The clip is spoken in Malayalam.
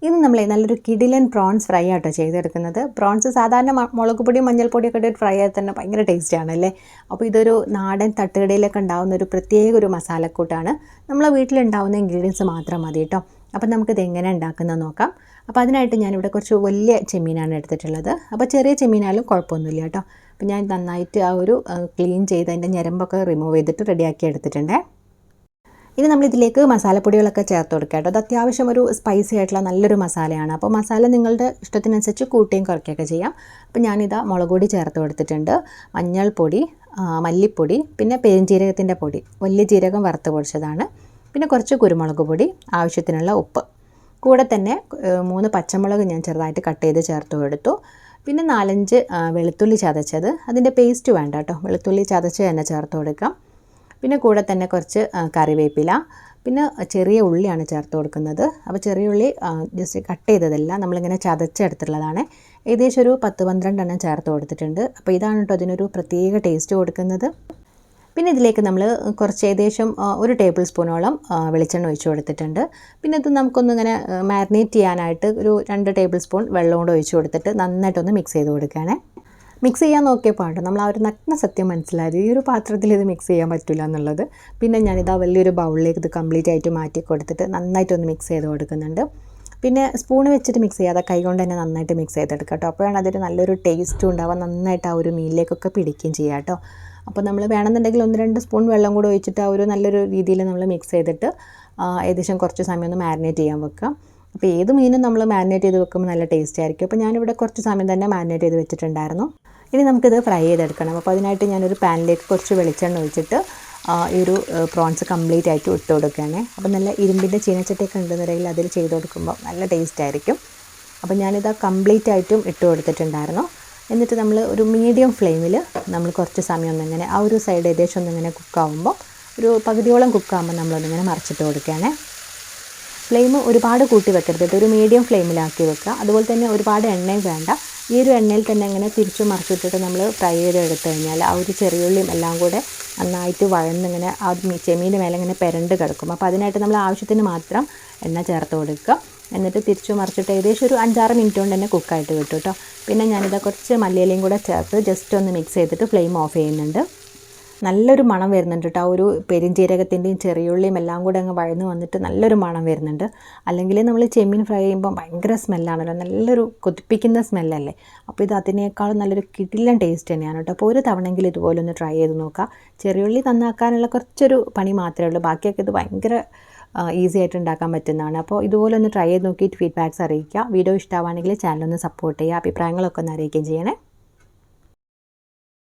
ഇന്ന് നമ്മൾ നല്ലൊരു കിടിലൻ പ്രോൺസ് ഫ്രൈ ആട്ടോ ചെയ്തെടുക്കുന്നത്. പ്രോൺസ് സാധാരണ മുളക് പൊടിയും മഞ്ഞൾപ്പൊടിയൊക്കെ ഇട്ട് ഫ്രൈ ആയി തന്നെ ഭയങ്കര ടേസ്റ്റാണ് അല്ലേ. അപ്പോൾ ഇതൊരു നാടൻ തട്ടുകടയിലൊക്കെ ഉണ്ടാകുന്ന ഒരു പ്രത്യേക ഒരു മസാലക്കൂട്ടാണ്. നമ്മളെ വീട്ടിലുണ്ടാകുന്ന ഇൻഗ്രീഡിയൻസ് മാത്രം മതി കേട്ടോ. അപ്പോൾ നമുക്കിത് എങ്ങനെ ഉണ്ടാക്കുന്നത് നോക്കാം. അപ്പോൾ അതിനായിട്ട് ഞാനിവിടെ കുറച്ച് വലിയ ചെമ്മീനാണ് എടുത്തിട്ടുള്ളത്. അപ്പോൾ ചെറിയ ചെമ്മീനായാലും കുഴപ്പമൊന്നുമില്ല കേട്ടോ. അപ്പോൾ ഞാൻ നന്നായിട്ട് ആ ഒരു ക്ലീൻ ചെയ്ത് അതിൻ്റെ ഞരമ്പൊക്കെ റിമൂവ് ചെയ്തിട്ട് റെഡിയാക്കി എടുത്തിട്ടുണ്ട്. ഇനി നമ്മളിതിലേക്ക് മസാലപ്പൊടികളൊക്കെ ചേർത്ത് കൊടുക്കുക കേട്ടോ. അത് അത്യാവശ്യം ഒരു സ്പൈസി ആയിട്ടുള്ള നല്ലൊരു മസാലയാണ്. അപ്പോൾ മസാല നിങ്ങളുടെ ഇഷ്ടത്തിനനുസരിച്ച് കൂട്ടുകയും കുറയ്ക്കുകയൊക്കെ ചെയ്യാം. അപ്പോൾ ഞാനിതാ മുളക് പൊടി ചേർത്ത് കൊടുത്തിട്ടുണ്ട്, മഞ്ഞൾപ്പൊടി, മല്ലിപ്പൊടി, പിന്നെ പെരുംജീരകത്തിൻ്റെ പൊടി, വലിയ ജീരകം വറുത്ത് പൊടിച്ചതാണ്, പിന്നെ കുറച്ച് കുരുമുളക് പൊടി, ആവശ്യത്തിനുള്ള ഉപ്പ്, കൂടെ തന്നെ 3 പച്ചമുളക് ഞാൻ ചെറുതായിട്ട് കട്ട് ചെയ്ത് ചേർത്ത് കൊടുത്തു. പിന്നെ 4-5 വെളുത്തുള്ളി ചതച്ചത്, അതിൻ്റെ പേസ്റ്റ് വേണ്ട കേട്ടോ, വെളുത്തുള്ളി ചതച്ച് തന്നെ ചേർത്ത് കൊടുക്കാം. പിന്നെ കൂടെ തന്നെ കുറച്ച് കറിവേപ്പില, പിന്നെ ചെറിയ ഉള്ളിയാണ് ചേർത്ത് കൊടുക്കുന്നത്. അപ്പോൾ ചെറിയ ഉള്ളി ജസ്റ്റ് കട്ട് ചെയ്തതല്ല, നമ്മളിങ്ങനെ ചതച്ചെടുത്തുള്ളതാണ്. ഏകദേശം ഒരു 10-12 എണ്ണം ചേർത്ത് കൊടുത്തിട്ടുണ്ട്. അപ്പോൾ ഇതാണ് കേട്ടോ അതിനൊരു പ്രത്യേക ടേസ്റ്റ് കൊടുക്കുന്നത്. പിന്നെ ഇതിലേക്ക് നമ്മൾ കുറച്ച് ഏകദേശം 1 ടേബിൾ സ്പൂണോളം വെളിച്ചെണ്ണ ഒഴിച്ച് കൊടുത്തിട്ടുണ്ട്. പിന്നെ ഇത് നമുക്കൊന്നിങ്ങനെ മാരിനേറ്റ് ചെയ്യാനായിട്ട് ഒരു 2 ടേബിൾ സ്പൂൺ വെള്ളം കൂടെ ഒഴിച്ച് കൊടുത്തിട്ട് നന്നായിട്ടൊന്ന് മിക്സ് ചെയ്ത് കൊടുക്കുകയാണ്. മിക്സ് ചെയ്യാൻ നോക്കിയപ്പോൾ നമ്മൾ ആ ഒരു നഗ്ന സത്യം മനസ്സിലായത്, ഈ ഒരു പാത്രത്തിൽ ഇത് മിക്സ് ചെയ്യാൻ പറ്റില്ല എന്നുള്ളത്. പിന്നെ ഞാനിതാ വലിയൊരു ബൗളിലേക്ക് ഇത് കംപ്ലീറ്റ് ആയിട്ട് മാറ്റി കൊടുത്തിട്ട് നന്നായിട്ടൊന്ന് മിക്സ് ചെയ്ത് കൊടുക്കുന്നുണ്ട്. പിന്നെ സ്പൂൺ വെച്ചിട്ട് മിക്സ് ചെയ്യാതെ കൈ കൊണ്ട് തന്നെ നന്നായിട്ട് മിക്സ് ചെയ്തെടുക്കുക കേട്ടോ. അപ്പോഴാണ് അതൊരു നല്ലൊരു ടേസ്റ്റും ഉണ്ടാവുക, നന്നായിട്ട് ആ ഒരു മീനിലേക്കൊക്കെ പിടിക്കുകയും ചെയ്യുക കേട്ടോ. അപ്പോൾ നമ്മൾ വേണമെന്നുണ്ടെങ്കിൽ 1-2 സ്പൂൺ വെള്ളം കൂടെ ഒഴിച്ചിട്ട് ആ ഒരു നല്ലൊരു രീതിയിൽ നമ്മൾ മിക്സ് ചെയ്തിട്ട് ഏകദേശം കുറച്ച് സമയം ഒന്ന് മാരിനേറ്റ് ചെയ്യാൻ വെക്കുക. അപ്പോൾ ഏത് മീനും നമ്മൾ മാരിനേറ്റ് ചെയ്ത് വെക്കുമ്പോൾ നല്ല ടേസ്റ്റ് ആയിരിക്കും. അപ്പോൾ ഞാനിവിടെ കുറച്ച് സമയം തന്നെ മാരിനേറ്റ് ചെയ്ത് വെച്ചിട്ടുണ്ടായിരുന്നു. ഇനി നമുക്കിത് ഫ്രൈ ചെയ്തെടുക്കണം. അപ്പോൾ അതിനായിട്ട് ഞാനൊരു പാനിലേക്ക് കുറച്ച് വെളിച്ചെണ്ണ ഒഴിച്ചിട്ട് ഈ ഒരു പ്രോൺസ് കംപ്ലീറ്റ് ആയിട്ട് ഇട്ട് കൊടുക്കുകയാണ്. അപ്പോൾ നല്ല ഇരുമ്പിൻ്റെ ചീനച്ചട്ടിയൊക്കെ ഉണ്ടെന്നുണ്ടെങ്കിൽ അതിൽ ചെയ്ത് കൊടുക്കുമ്പോൾ നല്ല ടേസ്റ്റ് ആയിരിക്കും. അപ്പോൾ ഞാനിത് കംപ്ലീറ്റ് ആയിട്ടും ഇട്ട് കൊടുത്തിട്ടുണ്ടായിരുന്നു. എന്നിട്ട് നമ്മൾ ഒരു മീഡിയം ഫ്ലെയിമിൽ നമ്മൾ കുറച്ച് സമയം ഒന്നിങ്ങനെ ആ ഒരു സൈഡ് ഏകദേശം ഒന്നിങ്ങനെ കുക്കാവുമ്പോൾ ഒരു പകുതിയോളം കുക്കാകുമ്പോൾ നമ്മളൊന്നിങ്ങനെ മറിച്ചിട്ട് കൊടുക്കുകയാണ്. ഫ്ലെയിം ഒരുപാട് കൂട്ടി വെക്കരുത്, ഒരു മീഡിയം ഫ്ലെയിമിലാക്കി വെക്കുക. അതുപോലെ തന്നെ ഒരുപാട് എണ്ണയും വേണ്ട. ഈ ഒരു എണ്ണയിൽ തന്നെ ഇങ്ങനെ തിരിച്ചു മറിച്ചിട്ടിട്ട് നമ്മൾ ഫ്രൈ ചെയ്ത് എടുത്തു കഴിഞ്ഞാൽ ആ ഒരു ചെറിയുള്ളിയും എല്ലാം കൂടെ നന്നായിട്ട് വഴന്നിങ്ങനെ ആ ചെമ്മീൻ്റെ മേലെ ഇങ്ങനെ പെരണ്ട് കിടക്കും. അപ്പോൾ അതിനായിട്ട് നമ്മൾ ആവശ്യത്തിന് മാത്രം എണ്ണ ചേർത്ത് കൊടുക്കുക. എന്നിട്ട് തിരിച്ചു മറിച്ചിട്ട് ഏകദേശം ഒരു 5-6 മിനിറ്റ് കൊണ്ട് തന്നെ കുക്കായിട്ട് കിട്ടും കേട്ടോ. പിന്നെ ഞാനിത് കുറച്ച് മല്ലിയിലയും കൂടെ ചേർത്ത് ജസ്റ്റ് ഒന്ന് മിക്സ് ചെയ്തിട്ട് ഫ്ലെയിം ഓഫ് ചെയ്യുന്നുണ്ട്. നല്ലൊരു മണം വരുന്നുണ്ട് കേട്ടോ. ആ ഒരു പെരുംജീരകത്തിൻ്റെയും ചെറിയുള്ളിയും എല്ലാം കൂടെ അങ്ങ് വഴന്ന് വന്നിട്ട് നല്ലൊരു മണം വരുന്നുണ്ട്. അല്ലെങ്കിൽ നമ്മൾ ചെമ്മീൻ ഫ്രൈ ചെയ്യുമ്പോൾ ഭയങ്കര സ്മെല്ലാണല്ലോ, നല്ലൊരു കൊതിപ്പിക്കുന്ന സ്മെല്ലല്ലേ. അപ്പോൾ ഇത് അതിനേക്കാളും നല്ലൊരു കിടിലൻ ടേസ്റ്റ് തന്നെയാണ് കേട്ടോ. അപ്പോൾ ഒരു തവണയെങ്കിലും ഇതുപോലെ ഒന്ന് ട്രൈ ചെയ്ത് നോക്കുക. ചെറിയുള്ളി നന്നാക്കാനുള്ള കുറച്ചൊരു പണി മാത്രമേ ഉള്ളൂ, ബാക്കിയൊക്കെ ഇത് ഭയങ്കര ഈസി ആയിട്ട് ഉണ്ടാക്കാൻ പറ്റുന്നതാണ്. അപ്പോൾ ഇതുപോലെ ഒന്ന് ട്രൈ ചെയ്ത് നോക്കിയിട്ട് ഫീഡ്ബാക്ക്സ് അറിയിക്കുക. വീഡിയോ ഇഷ്ടമാണെങ്കിൽ ചാനലൊന്ന് സപ്പോർട്ട് ചെയ്യുക, അഭിപ്രായങ്ങളൊക്കെ ഒന്ന് അറിയിക്കുകയും ചെയ്യണേ.